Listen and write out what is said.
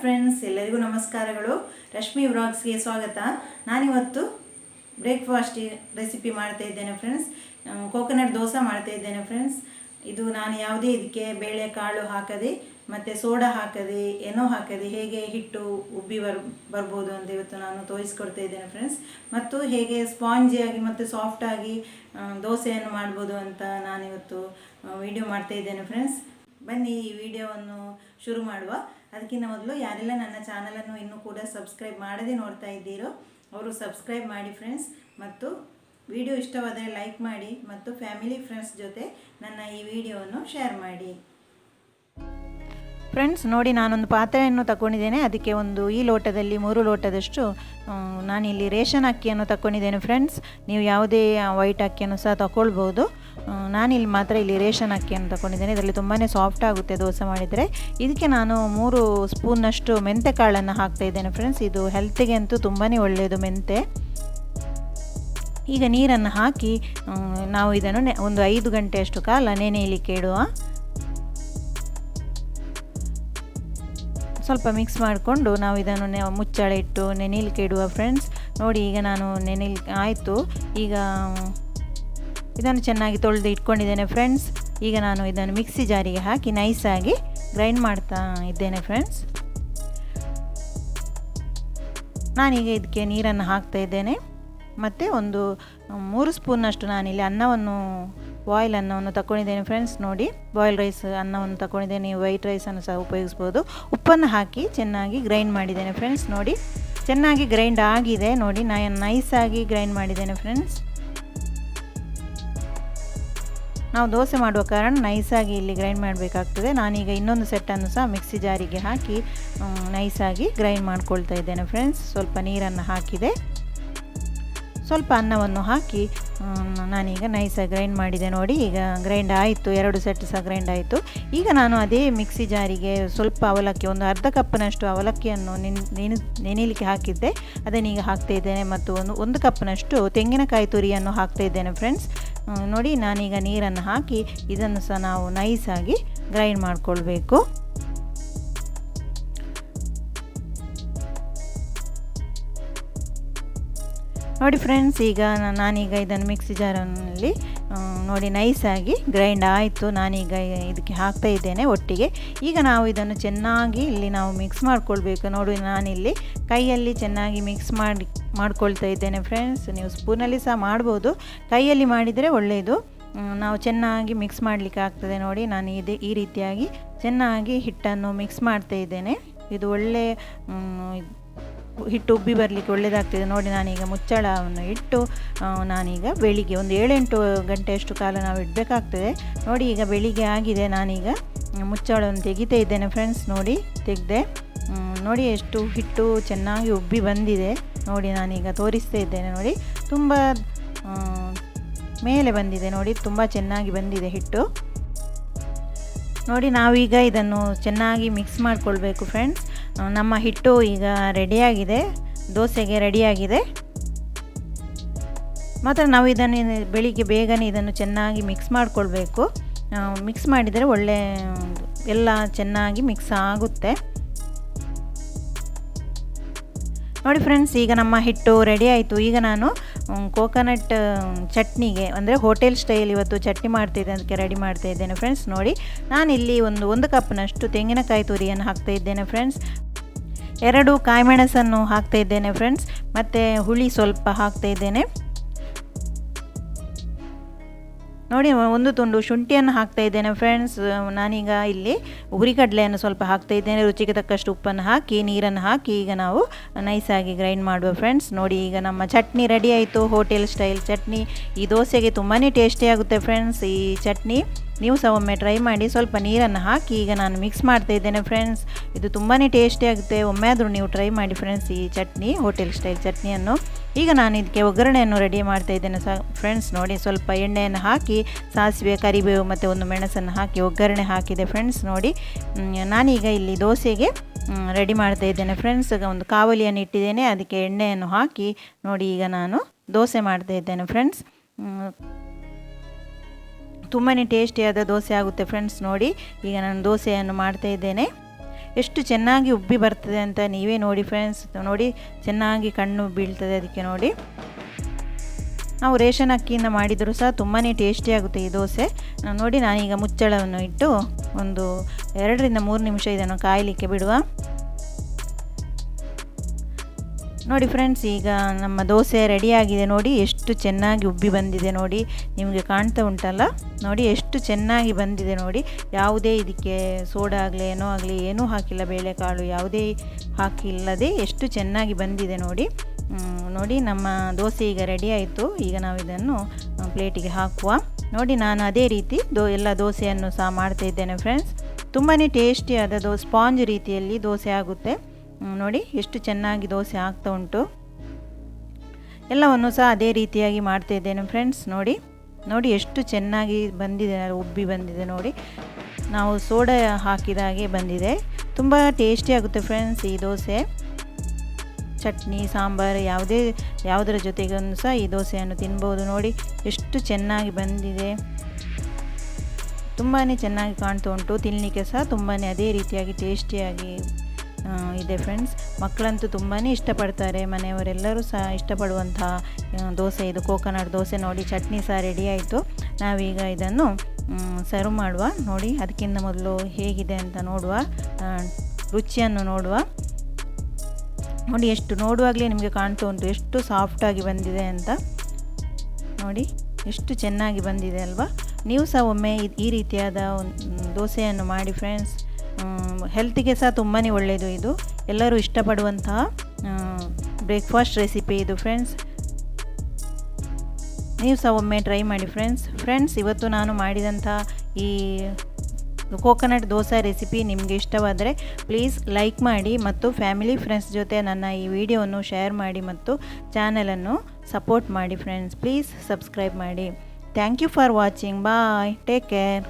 Friends, ಎಲ್ಲರಿಗೂ ನಮಸ್ಕಾರಗಳು. ರಶ್ಮಿ ವ್ಲಾಗ್ಸ್ಗೆ ಸ್ವಾಗತ. ನಾನಿವತ್ತು ಬ್ರೇಕ್ಫಾಸ್ಟ್ ರೆಸಿಪಿ ಮಾಡ್ತಾ ಇದ್ದೇನೆ ಫ್ರೆಂಡ್ಸ್. ಕೋಕೋನಟ್ ದೋಸೆ ಮಾಡ್ತಾ ಇದ್ದೇನೆ ಫ್ರೆಂಡ್ಸ್. ಇದು ನಾನು ಯಾವುದೇ ಇದಕ್ಕೆ ಬೇಳೆ ಕಾಳು ಹಾಕದೆ ಮತ್ತು ಸೋಡಾ ಹಾಕದೆ ಏನೋ ಹಾಕದೆ ಹೇಗೆ ಹಿಟ್ಟು ಉಬ್ಬಿ ಬರ್ಬೋದು ಅಂತ ಇವತ್ತು ನಾನು ತೋರಿಸ್ಕೊಡ್ತಾ ಇದ್ದೇನೆ ಫ್ರೆಂಡ್ಸ್. ಮತ್ತು ಹೇಗೆ ಸ್ಪಾಂಜಿಯಾಗಿ ಮತ್ತು ಸಾಫ್ಟಾಗಿ ದೋಸೆಯನ್ನು ಮಾಡ್ಬೋದು ಅಂತ ನಾನಿವತ್ತು ವಿಡಿಯೋ ಮಾಡ್ತಾ ಇದ್ದೇನೆ ಫ್ರೆಂಡ್ಸ್. ಬನ್ನಿ ಈ ವಿಡಿಯೋವನ್ನು ಶುರು ಮಾಡುವ. ಅದಕ್ಕಿಂತ ಮೊದಲು ಯಾರೆಲ್ಲ ನನ್ನ ಚಾನಲನ್ನು ಇನ್ನೂ ಕೂಡ ಸಬ್ಸ್ಕ್ರೈಬ್ ಮಾಡದೆ ನೋಡ್ತಾ ಇದ್ದೀರೋ ಅವರು ಸಬ್ಸ್ಕ್ರೈಬ್ ಮಾಡಿ ಫ್ರೆಂಡ್ಸ್. ಮತ್ತು ವಿಡಿಯೋ ಇಷ್ಟವಾದರೆ ಲೈಕ್ ಮಾಡಿ ಮತ್ತು ಫ್ಯಾಮಿಲಿ ಫ್ರೆಂಡ್ಸ್ ಜೊತೆ ನನ್ನ ಈ ವಿಡಿಯೋವನ್ನು ಶೇರ್ ಮಾಡಿ. ಫ್ರೆಂಡ್ಸ್ ನೋಡಿ, ನಾನೊಂದು ಪಾತ್ರೆಯನ್ನು ತಗೊಂಡಿದ್ದೇನೆ. ಅದಕ್ಕೆ ಈ ಲೋಟದಲ್ಲಿ 3 ಲೋಟದಷ್ಟು ನಾನಿಲ್ಲಿ ರೇಷನ್ ಅಕ್ಕಿಯನ್ನು ತಗೊಂಡಿದ್ದೇನೆ ಫ್ರೆಂಡ್ಸ್. ನೀವು ಯಾವುದೇ ವೈಟ್ ಅಕ್ಕಿಯನ್ನು ಸಹ ತಗೊಳ್ಬೋದು. ನಾನಿಲ್ಲಿ ಮಾತ್ರ ರೇಷನ್ ಅಕ್ಕಿಯನ್ನು ತಗೊಂಡಿದ್ದೇನೆ. ಇದರಲ್ಲಿ ತುಂಬಾ ಸಾಫ್ಟ್ ಆಗುತ್ತೆ ದೋಸೆ ಮಾಡಿದರೆ. ಇದಕ್ಕೆ ನಾನು 3 ಸ್ಪೂನ್ನಷ್ಟು ಮೆಂತೆ ಕಾಳನ್ನು ಹಾಕ್ತಾ ಇದ್ದೇನೆ ಫ್ರೆಂಡ್ಸ್. ಇದು ಹೆಲ್ತಿಗೆ ಅಂತೂ ತುಂಬಾ ಒಳ್ಳೆಯದು ಮೆಂತೆ. ಈಗ ನೀರನ್ನು ಹಾಕಿ ನಾವು ಇದನ್ನು ಒಂದು 5 ಗಂಟೆಯಷ್ಟು ಕಾಲ ನೆನೆಯಲಿಕ್ಕೆ ಇಡುವ. ಸ್ವಲ್ಪ ಮಿಕ್ಸ್ ಮಾಡಿಕೊಂಡು ನಾವು ಇದನ್ನು ಮುಚ್ಚಳ ಇಟ್ಟು ನೆನೆಯಲಿಕ್ಕೆ ಇಡುವ ಫ್ರೆಂಡ್ಸ್. ನೋಡಿ, ಈಗ ನಾನು ನೆನೆಯಲಿಕ್ಕೆ ಆಯಿತು. ಈಗ ಇದನ್ನು ಚೆನ್ನಾಗಿ ತೊಳೆದು ಇಟ್ಕೊಂಡಿದ್ದೇನೆ ಫ್ರೆಂಡ್ಸ್. ಈಗ ನಾನು ಇದನ್ನು ಮಿಕ್ಸಿ ಜಾರಿಗೆ ಹಾಕಿ ನೈಸಾಗಿ ಗ್ರೈಂಡ್ ಮಾಡ್ತಾ ಇದ್ದೇನೆ ಫ್ರೆಂಡ್ಸ್. ನಾನೀಗ ಇದಕ್ಕೆ ನೀರನ್ನು ಹಾಕ್ತಾ ಇದ್ದೇನೆ. ಮತ್ತು 3 ಸ್ಪೂನ್ನಷ್ಟು ನಾನಿಲ್ಲಿ ಬಾಯ್ಲ್ ಅನ್ನವನ್ನು ತಗೊಂಡಿದ್ದೇನೆ ಫ್ರೆಂಡ್ಸ್. ನೋಡಿ, ಬಾಯ್ಲ್ ರೈಸ್ ಅನ್ನವನ್ನು ತಗೊಂಡಿದ್ದೇನೆ. ನೀವು ವೈಟ್ ರೈಸನ್ನು ಸಹ ಉಪಯೋಗಿಸ್ಬೋದು. ಉಪ್ಪನ್ನು ಹಾಕಿ ಚೆನ್ನಾಗಿ ಗ್ರೈಂಡ್ ಮಾಡಿದ್ದೇನೆ ಫ್ರೆಂಡ್ಸ್. ನೋಡಿ, ಚೆನ್ನಾಗಿ ಗ್ರೈಂಡ್ ಆಗಿದೆ. ನೋಡಿ, ನಾನು ನೈಸಾಗಿ ಗ್ರೈಂಡ್ ಮಾಡಿದ್ದೇನೆ ಫ್ರೆಂಡ್ಸ್. ನಾವು ದೋಸೆ ಮಾಡುವ ಕಾರಣ ನೈಸಾಗಿ ಇಲ್ಲಿ ಗ್ರೈಂಡ್ ಮಾಡಬೇಕಾಗ್ತದೆ. ನಾನೀಗ ಇನ್ನೊಂದು ಸೆಟ್ಟನ್ನು ಸಹ ಮಿಕ್ಸಿ ಜಾರಿಗೆ ಹಾಕಿ ನೈಸಾಗಿ ಗ್ರೈಂಡ್ ಮಾಡ್ಕೊಳ್ತಾ ಇದ್ದೇನೆ ಫ್ರೆಂಡ್ಸ್. ಸ್ವಲ್ಪ ನೀರನ್ನು ಹಾಕಿದೆ, ಸ್ವಲ್ಪ ಅನ್ನವನ್ನು ಹಾಕಿ ನಾನೀಗ ನೈಸಾಗಿ ಗ್ರೈಂಡ್ ಮಾಡಿದೆ. ನೋಡಿ, ಈಗ ಗ್ರೈಂಡ್ ಆಯಿತು. 2 ಸೆಟ್ ಸಹ ಗ್ರೈಂಡ್ ಆಯಿತು. ಈಗ ನಾನು ಅದೇ ಮಿಕ್ಸಿ ಜಾರಿಗೆ ಸ್ವಲ್ಪ ಅವಲಕ್ಕಿ, ಒಂದು ಅರ್ಧ ಕಪ್ನಷ್ಟು ಅವಲಕ್ಕಿಯನ್ನು ನೆನೆಯಲಿಕ್ಕೆ ಹಾಕಿದ್ದೆ, ಅದನ್ನೀಗ ಹಾಕ್ತಾ ಇದ್ದೇನೆ. ಮತ್ತು ಒಂದು ಕಪ್ನಷ್ಟು ತೆಂಗಿನಕಾಯಿ ತುರಿಯನ್ನು ಹಾಕ್ತಾ ಇದ್ದೇನೆ ಫ್ರೆಂಡ್ಸ್. ನೋಡಿ, ನಾನೀಗ ನೀರನ್ನು ಹಾಕಿ ಇದನ್ನು ಸಹ ನಾವು ನೈಸಾಗಿ ಗ್ರೈಂಡ್ ಮಾಡಿಕೊಳ್ಬೇಕು. ನೋಡಿ ಫ್ರೆಂಡ್ಸ್, ಈಗ ನಾನೀಗ ಇದನ್ನು ಮಿಕ್ಸಿ ಜಾರಲ್ಲಿ ನೋಡಿ ನೈಸಾಗಿ ಗ್ರೈಂಡ್ ಆಯಿತು. ನಾನೀಗ ಇದಕ್ಕೆ ಹಾಕ್ತಾ ಇದ್ದೇನೆ ಒಟ್ಟಿಗೆ. ಈಗ ನಾವು ಇದನ್ನು ಚೆನ್ನಾಗಿ ಇಲ್ಲಿ ನಾವು ಮಿಕ್ಸ್ ಮಾಡ್ಕೊಳ್ಬೇಕು. ನೋಡಿ, ನಾನಿಲ್ಲಿ ಕೈಯಲ್ಲಿ ಚೆನ್ನಾಗಿ ಮಿಕ್ಸ್ ಮಾಡ್ಕೊಳ್ತಾ ಇದ್ದೇನೆ ಫ್ರೆಂಡ್ಸ್. ನೀವು ಸ್ಪೂನಲ್ಲಿ ಸಹ ಮಾಡ್ಬೋದು, ಕೈಯಲ್ಲಿ ಮಾಡಿದರೆ ಒಳ್ಳೆಯದು. ನಾವು ಚೆನ್ನಾಗಿ ಮಿಕ್ಸ್ ಮಾಡಲಿಕ್ಕೆ ಆಗ್ತದೆ. ನೋಡಿ, ನಾನು ಈ ರೀತಿಯಾಗಿ ಚೆನ್ನಾಗಿ ಹಿಟ್ಟನ್ನು ಮಿಕ್ಸ್ ಮಾಡ್ತಾ ಇದ್ದೇನೆ. ಇದು ಒಳ್ಳೆ ಹಿಟ್ಟು ಉಬ್ಬಿ ಬರಲಿಕ್ಕೆ ಒಳ್ಳೆಯದಾಗ್ತದೆ. ನೋಡಿ, ನಾನೀಗ ಮುಚ್ಚಳವನ್ನು ಇಟ್ಟು ನಾನೀಗ ಬೆಳಿಗ್ಗೆ ಒಂದು 7-8 ಗಂಟೆಯಷ್ಟು ಕಾಲ ನಾವು ಇಡಬೇಕಾಗ್ತದೆ. ನೋಡಿ, ಈಗ ಬೆಳಿಗ್ಗೆ ಆಗಿದೆ. ನಾನೀಗ ಮುಚ್ಚಳವನ್ನು ತೆಗಿತಾ ಇದ್ದೇನೆ ಫ್ರೆಂಡ್ಸ್. ನೋಡಿ, ತೆಗೆದೆ. ನೋಡಿ, ಎಷ್ಟು ಹಿಟ್ಟು ಚೆನ್ನಾಗಿ ಉಬ್ಬಿ ಬಂದಿದೆ. ನೋಡಿ, ನಾನೀಗ ತೋರಿಸ್ತಾ ಇದ್ದೇನೆ. ನೋಡಿ, ತುಂಬ ಮೇಲೆ ಬಂದಿದೆ. ನೋಡಿ, ತುಂಬ ಚೆನ್ನಾಗಿ ಬಂದಿದೆ ಹಿಟ್ಟು. ನೋಡಿ, ನಾವೀಗ ಇದನ್ನು ಚೆನ್ನಾಗಿ ಮಿಕ್ಸ್ ಮಾಡಿಕೊಳ್ಬೇಕು ಫ್ರೆಂಡ್ಸ್. ನಮ್ಮ ಹಿಟ್ಟು ಈಗ ರೆಡಿಯಾಗಿದೆ, ದೋಸೆಗೆ ರೆಡಿಯಾಗಿದೆ. ಮಾತ್ರ ನಾವು ಇದನ್ನು ಬೆಳಿಗ್ಗೆ ಬೇಗನೆ ಇದನ್ನು ಚೆನ್ನಾಗಿ ಮಿಕ್ಸ್ ಮಾಡಿಕೊಳ್ಬೇಕು. ಮಿಕ್ಸ್ ಮಾಡಿದರೆ ಒಳ್ಳೆ ಎಲ್ಲ ಚೆನ್ನಾಗಿ ಮಿಕ್ಸ್ ಆಗುತ್ತೆ. ನೋಡಿ ಫ್ರೆಂಡ್ಸ್, ಈಗ ನಮ್ಮ ಹಿಟ್ಟು ರೆಡಿ ಆಯಿತು. ಈಗ ನಾನು ಕೋಕೋನಟ್ ಚಟ್ನಿಗೆ, ಅಂದರೆ ಹೋಟೆಲ್ ಸ್ಟೈಲ್ ಇವತ್ತು ಚಟ್ನಿ ಮಾಡ್ತಾಯಿದ್ದೆ, ಅದಕ್ಕೆ ರೆಡಿ ಮಾಡ್ತಾ ಇದ್ದೇನೆ ಫ್ರೆಂಡ್ಸ್. ನೋಡಿ, ನಾನಿಲ್ಲಿ ಒಂದು ಕಪ್ನಷ್ಟು ತೆಂಗಿನಕಾಯಿ ತುರಿಯನ್ನು ಹಾಕ್ತಾ ಇದ್ದೇನೆ ಫ್ರೆಂಡ್ಸ್. 2 ಕಾಯಿಮೆಣಸನ್ನು ಹಾಕ್ತಾ ಇದ್ದೇನೆ ಫ್ರೆಂಡ್ಸ್. ಮತ್ತು ಹುಳಿ ಸ್ವಲ್ಪ ಹಾಕ್ತಾ ಇದ್ದೇನೆ. ನೋಡಿ, 1 ತುಂಡು ಶುಂಠಿಯನ್ನು ಹಾಕ್ತಾ ಇದ್ದೇನೆ ಫ್ರೆಂಡ್ಸ್. ನಾನೀಗ ಇಲ್ಲಿ ಹುರಿಗಡಲೆಯನ್ನು ಸ್ವಲ್ಪ ಹಾಕ್ತಾ ಇದ್ದೇನೆ. ರುಚಿಗೆ ತಕ್ಕಷ್ಟು ಉಪ್ಪನ್ನು ಹಾಕಿ ನೀರನ್ನು ಹಾಕಿ ಈಗ ನಾವು ನೈಸಾಗಿ ಗ್ರೈಂಡ್ ಮಾಡುವ ಫ್ರೆಂಡ್ಸ್. ನೋಡಿ, ಈಗ ನಮ್ಮ ಚಟ್ನಿ ರೆಡಿ ಆಯಿತು. Hotel style chutney. ಈ ದೋಸೆಗೆ ತುಂಬಾ ಟೇಸ್ಟಿಯಾಗುತ್ತೆ ಫ್ರೆಂಡ್ಸ್. ಈ ಚಟ್ನಿ ನೀವು ಸಹ ಒಮ್ಮೆ ಟ್ರೈ ಮಾಡಿ. ಸ್ವಲ್ಪ ನೀರನ್ನು ಹಾಕಿ ಈಗ ನಾನು ಮಿಕ್ಸ್ ಮಾಡ್ತಾ ಇದ್ದೇನೆ ಫ್ರೆಂಡ್ಸ್. ಇದು ತುಂಬಾ ಟೇಸ್ಟಿಯಾಗುತ್ತೆ. ಒಮ್ಮೆ ಆದರೂ ನೀವು ಟ್ರೈ ಮಾಡಿ ಫ್ರೆಂಡ್ಸ್ ಈ ಚಟ್ನಿ, ಹೋಟೆಲ್ ಸ್ಟೈಲ್ ಚಟ್ನಿಯನ್ನು. ಈಗ ನಾನು ಇದಕ್ಕೆ ಒಗ್ಗರಣೆಯನ್ನು ರೆಡಿ ಮಾಡ್ತಾ ಇದ್ದೇನೆ ಫ್ರೆಂಡ್ಸ್. ನೋಡಿ, ಸ್ವಲ್ಪ ಎಣ್ಣೆಯನ್ನು ಹಾಕಿ ಸಾಸಿವೆ, ಕರಿಬೇವು ಮತ್ತು 1 ಮೆಣಸನ್ನು ಹಾಕಿ ಒಗ್ಗರಣೆ ಹಾಕಿದೆ ಫ್ರೆಂಡ್ಸ್. ನೋಡಿ, ನಾನೀಗ ಇಲ್ಲಿ ದೋಸೆಗೆ ರೆಡಿ ಮಾಡ್ತಾ ಇದ್ದೇನೆ ಫ್ರೆಂಡ್ಸ್. ಒಂದು ಕಾವಲಿಯನ್ನು ಇಟ್ಟಿದ್ದೇನೆ, ಅದಕ್ಕೆ ಎಣ್ಣೆಯನ್ನು ಹಾಕಿ ನೋಡಿ ಈಗ ನಾನು ದೋಸೆ ಮಾಡ್ತಾ ಇದ್ದೇನೆ ಫ್ರೆಂಡ್ಸ್. ತುಂಬಾ ಟೇಸ್ಟಿಯಾದ ದೋಸೆ ಆಗುತ್ತೆ ಫ್ರೆಂಡ್ಸ್. ನೋಡಿ, ಈಗ ನಾನು ದೋಸೆಯನ್ನು ಮಾಡ್ತಾ ಇದ್ದೇನೆ. ಎಷ್ಟು ಚೆನ್ನಾಗಿ ಉಬ್ಬಿ ಬರ್ತದೆ ಅಂತ ನೀವೇ ನೋಡಿ ಫ್ರೆಂಡ್ಸ್. ನೋಡಿ ಚೆನ್ನಾಗಿ ಕಣ್ಣು ಬೀಳ್ತದೆ ಅದಕ್ಕೆ ನೋಡಿ. ನಾವು ರೇಷನ್ ಅಕ್ಕಿಯಿಂದ ಮಾಡಿದರೂ ಸಹ ತುಂಬಾ ಟೇಸ್ಟಿಯಾಗುತ್ತೆ ಈ ದೋಸೆ. ನೋಡಿ ನಾನೀಗ ಮುಚ್ಚಳವನ್ನು ಇಟ್ಟು ಒಂದು 2ರಿಂದ 3 ನಿಮಿಷ ಇದನ್ನು ಕಾಯಲಿಕ್ಕೆ ಬಿಡುವ. ನೋಡಿ ಫ್ರೆಂಡ್ಸ್, ಈಗ ನಮ್ಮ ದೋಸೆ ರೆಡಿಯಾಗಿದೆ. ನೋಡಿ ಎಷ್ಟು ಚೆನ್ನಾಗಿ ಉಬ್ಬಿ ಬಂದಿದೆ ನೋಡಿ, ನಿಮಗೆ ಕಾಣ್ತಾ ಉಂಟಲ್ಲ. ನೋಡಿ ಎಷ್ಟು ಚೆನ್ನಾಗಿ ಬಂದಿದೆ ನೋಡಿ. ಯಾವುದೇ ಇದಕ್ಕೆ ಸೋಡಾ ಆಗಲಿ ಏನೋ ಆಗಲಿ ಏನೂ ಹಾಕಿಲ್ಲ, ಬೇಳೆಕಾಳು ಯಾವುದೇ ಹಾಕಿಲ್ಲದೆ ಎಷ್ಟು ಚೆನ್ನಾಗಿ ಬಂದಿದೆ ನೋಡಿ. ನೋಡಿ ನಮ್ಮ ದೋಸೆ ಈಗ ರೆಡಿ ಆಯಿತು. ಈಗ ನಾವು ಇದನ್ನು ಪ್ಲೇಟಿಗೆ ಹಾಕುವ. ನೋಡಿ ನಾನು ಅದೇ ರೀತಿ ಎಲ್ಲ ದೋಸೆಯನ್ನು ಸಹ ಮಾಡ್ತಾ ಇದ್ದೇನೆ ಫ್ರೆಂಡ್ಸ್. ತುಂಬಾ ಟೇಸ್ಟಿಯಾದ ಸ್ಪಾಂಜ್ ರೀತಿಯಲ್ಲಿ ದೋಸೆ ಆಗುತ್ತೆ. ನೋಡಿ ಎಷ್ಟು ಚೆನ್ನಾಗಿ ದೋಸೆ ಆಗ್ತಾ ಉಂಟು. ಎಲ್ಲವನ್ನು ಸಹ ಅದೇ ರೀತಿಯಾಗಿ ಮಾಡ್ತಾ ಇದ್ದೇನೆ ಫ್ರೆಂಡ್ಸ್. ನೋಡಿ ನೋಡಿ ಎಷ್ಟು ಚೆನ್ನಾಗಿ ಬಂದಿದೆ, ಉಬ್ಬಿ ಬಂದಿದೆ ನೋಡಿ. ನಾವು ಸೋಡಾ ಹಾಕಿದ ಹಾಗೆ ಬಂದಿದೆ. ತುಂಬ ಟೇಸ್ಟಿಯಾಗುತ್ತೆ ಫ್ರೆಂಡ್ಸ್ ಈ ದೋಸೆ. ಚಟ್ನಿ ಸಾಂಬಾರು ಯಾವುದರ ಜೊತೆಗೂ ಸಹ ಈ ದೋಸೆಯನ್ನು ತಿನ್ಬೋದು. ನೋಡಿ ಎಷ್ಟು ಚೆನ್ನಾಗಿ ಬಂದಿದೆ, ತುಂಬಾ ಚೆನ್ನಾಗಿ ಕಾಣ್ತಾ ಉಂಟು. ತಿನ್ನಲಿಕ್ಕೆ ಸಹ ತುಂಬಾ ಅದೇ ರೀತಿಯಾಗಿ ಟೇಸ್ಟಿಯಾಗಿ ಇದೆ ಫ್ರೆಂಡ್ಸ್. ಮಕ್ಕಳಂತೂ ತುಂಬಾ ಇಷ್ಟಪಡ್ತಾರೆ, ಮನೆಯವರೆಲ್ಲರೂ ಸಹ ಇಷ್ಟಪಡುವಂತಹ ದೋಸೆ ಇದು, ಕೋಕೋನಟ್ ದೋಸೆ. ನೋಡಿ ಚಟ್ನಿ ಸಹ ರೆಡಿ ಆಯಿತು. ನಾವೀಗ ಇದನ್ನು ಸರ್ವ್ ಮಾಡುವ. ನೋಡಿ ಅದಕ್ಕಿಂತ ಮೊದಲು ಹೇಗಿದೆ ಅಂತ ನೋಡುವ, ರುಚಿಯನ್ನು ನೋಡುವ. ನೋಡಿ ಎಷ್ಟು ನೋಡುವಾಗಲೇ ನಿಮಗೆ ಕಾಣ್ತಾ ಉಂಟು ಎಷ್ಟು ಸಾಫ್ಟಾಗಿ ಬಂದಿದೆ ಅಂತ. ನೋಡಿ ಎಷ್ಟು ಚೆನ್ನಾಗಿ ಬಂದಿದೆ ಅಲ್ವಾ. ನೀವು ಸಹ ಒಮ್ಮೆ ಈ ರೀತಿಯಾದ ದೋಸೆಯನ್ನು ಮಾಡಿ ಫ್ರೆಂಡ್ಸ್. ಹೆಲ್ತಿಗೆ ಸಹ ತುಂಬಾ ಒಳ್ಳೆಯದು ಇದು. ಎಲ್ಲರೂ ಇಷ್ಟಪಡುವಂತಹ ಬ್ರೇಕ್ಫಾಸ್ಟ್ ರೆಸಿಪಿ ಇದು ಫ್ರೆಂಡ್ಸ್. ನೀವು ಸಹ ಒಮ್ಮೆ ಟ್ರೈ ಮಾಡಿ ಫ್ರೆಂಡ್ಸ್. ಇವತ್ತು ನಾನು ಮಾಡಿದಂಥ ಈ ಕೋಕೋನಟ್ ದೋಸೆ ರೆಸಿಪಿ ನಿಮಗೆ ಇಷ್ಟವಾದರೆ ಪ್ಲೀಸ್ ಲೈಕ್ ಮಾಡಿ ಮತ್ತು ಫ್ಯಾಮಿಲಿ ಫ್ರೆಂಡ್ಸ್ ಜೊತೆ ನನ್ನ ಈ ವಿಡಿಯೋವನ್ನು ಶೇರ್ ಮಾಡಿ ಮತ್ತು ಚಾನಲನ್ನು ಸಪೋರ್ಟ್ ಮಾಡಿ ಫ್ರೆಂಡ್ಸ್. ಪ್ಲೀಸ್ ಸಬ್ಸ್ಕ್ರೈಬ್ ಮಾಡಿ. Thank you for watching. Bye, take care.